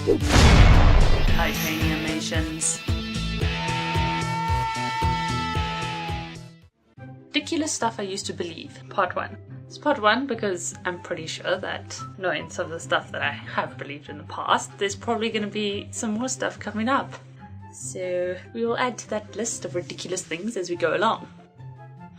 Titaniumations. Ridiculous stuff I used to believe. Part 1. It's part 1 because I'm pretty sure that knowing some of the stuff that I have believed in the past, there's probably going to be some more stuff coming up. So we will add to that list of ridiculous things as we go along.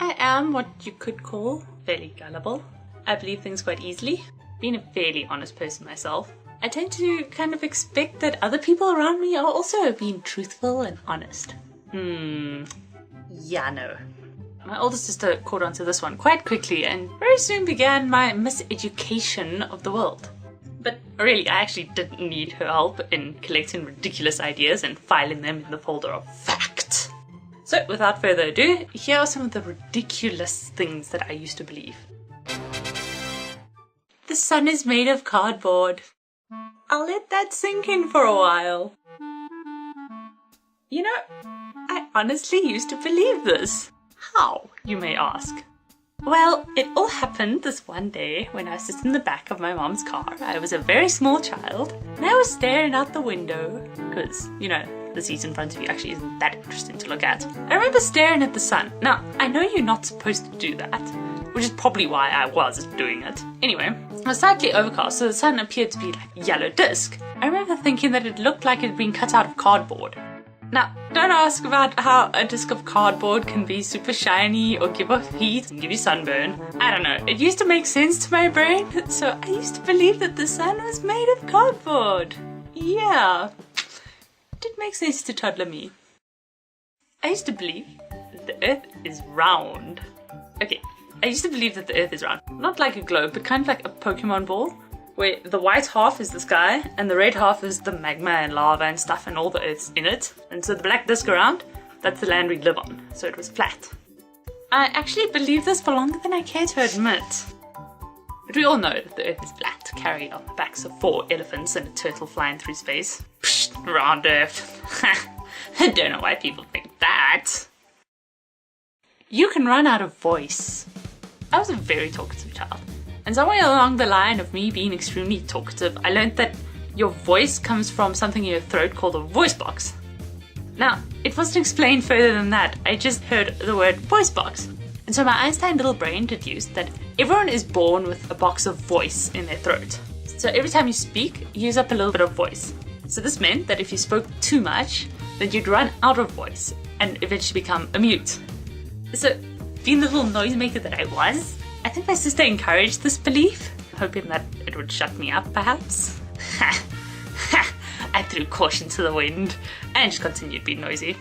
I am what you could call fairly gullible. I believe things quite easily. Being a fairly honest person myself, I tend to kind of expect that other people around me are also being truthful and honest. Yeah, no. My older sister caught on to this one quite quickly and very soon began my miseducation of the world. But really, I actually didn't need her help in collecting ridiculous ideas and filing them in the folder of fact. So without further ado, here are some of the ridiculous things that I used to believe. The sun is made of cardboard. I'll let that sink in for a while. You know, I honestly used to believe this. How, you may ask? Well, it all happened this one day when I was sitting in the back of my mom's car. I was a very small child and I was staring out the window because, you know, the seat in front of you actually isn't that interesting to look at. I remember staring at the sun. Now, I know you're not supposed to do that, which is probably why I was doing it. Anyway, it was slightly overcast, so the sun appeared to be like a yellow disc. I remember thinking that it looked like it had been cut out of cardboard. Now, don't ask about how a disc of cardboard can be super shiny or give off heat and give you sunburn. I don't know, it used to make sense to my brain, so I used to believe that the sun was made of cardboard. Yeah, it did make sense to toddler me. I used to believe that the earth is round. Okay, I used to believe that the earth is round. Not like a globe, but kind of like a Pokemon ball, where the white half is the sky and the red half is the magma and lava and stuff and all the earth's in it. And so the black disc around, that's the land we live on. So it was flat. I actually believed this for longer than I care to admit. But we all know that the earth is flat, carried on the backs of 4 elephants and a turtle flying through space. Psst, round earth. I don't know why people think that. You can run out of voice. I was a very talkative child. And somewhere along the line of me being extremely talkative, I learned that your voice comes from something in your throat called a voice box. Now, it wasn't explained further than that. I just heard the word voice box. And so my Einstein little brain deduced that everyone is born with a box of voice in their throat. So every time you speak, you use up a little bit of voice. So this meant that if you spoke too much, then you'd run out of voice and eventually become a mute. So, being the little noisemaker that I was, I think my sister encouraged this belief, hoping that it would shut me up, perhaps. I threw caution to the wind and just continued being noisy.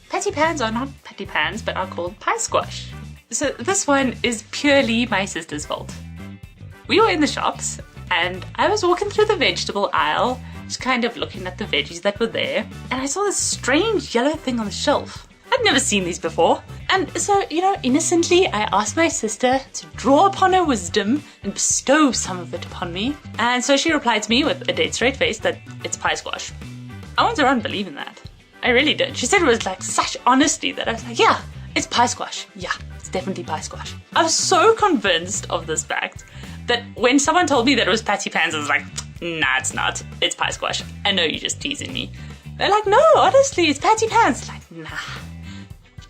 Patty pans are not patty pans, but are called pie squash. So this one is purely my sister's fault. We were in the shops, and I was walking through the vegetable aisle, just kind of looking at the veggies that were there, and I saw this strange yellow thing on the shelf. I'd never seen these before. And so, you know, innocently, I asked my sister to draw upon her wisdom and bestow some of it upon me. And so she replied to me with a dead straight face that it's pie squash. I went around believing that. I really did. She said it was like such honesty that I was like, yeah, it's pie squash. Yeah, it's definitely pie squash. I was so convinced of this fact that when someone told me that it was patty pans, I was like, nah, it's not. It's pie squash. I know you're just teasing me. They're like, no, honestly, it's patty pans. Like, nah.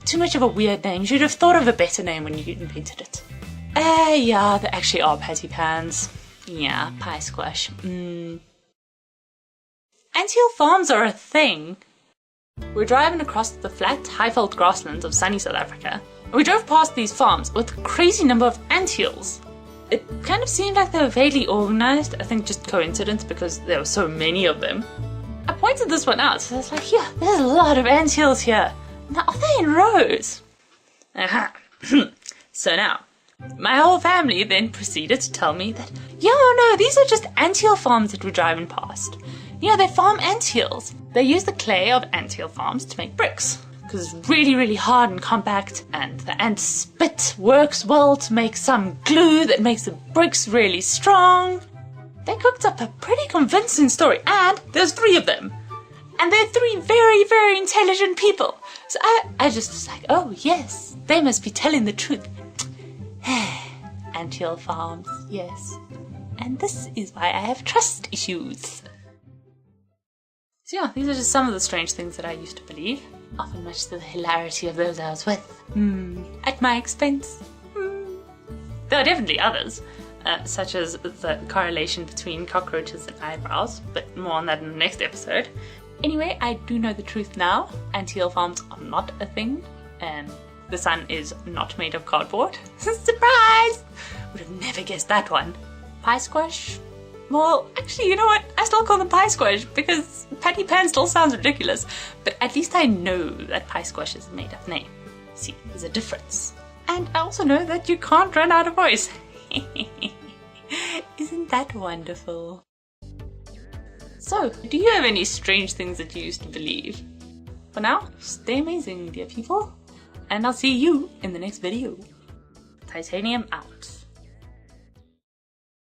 Too much of a weird name. You should have thought of a better name when you invented it. Yeah, they actually are patty pans. Yeah, pie squash. Anthill farms are a thing. We're driving across the flat, high-veld grasslands of sunny South Africa. And we drove past these farms with a crazy number of anthills. It kind of seemed like they were vaguely organized. I think just coincidence because there were so many of them. I pointed this one out, so I was like, yeah, there's a lot of anthills here. Now, are they in rows? So now, my whole family then proceeded to tell me that, no, these are just anthill farms that we're driving past. You know, they farm anthills. They use the clay of anthill farms to make bricks, because it's really, really hard and compact, and the ant spit works well to make some glue that makes the bricks really strong. They cooked up a pretty convincing story, and there's 3 of them. And they're 3 very, very intelligent people. So I just was like, oh yes, they must be telling the truth. Anthill farms, yes. And this is why I have trust issues. So yeah, these are just some of the strange things that I used to believe, often much to the hilarity of those I was with. At my expense. There are definitely others, such as the correlation between cockroaches and eyebrows, but more on that in the next episode. Anyway, I do know the truth now. Anthill farms are not a thing, and the sun is not made of cardboard. Surprise! Would have never guessed that one. Pie squash? Well, actually, you know what? I still call them pie squash because patty pan still sounds ridiculous, but at least I know that pie squash is a made-up name. See, there's a difference. And I also know that you can't run out of voice. Isn't that wonderful? So, do you have any strange things that you used to believe? For now, stay amazing, dear people, and I'll see you in the next video. Titanium out.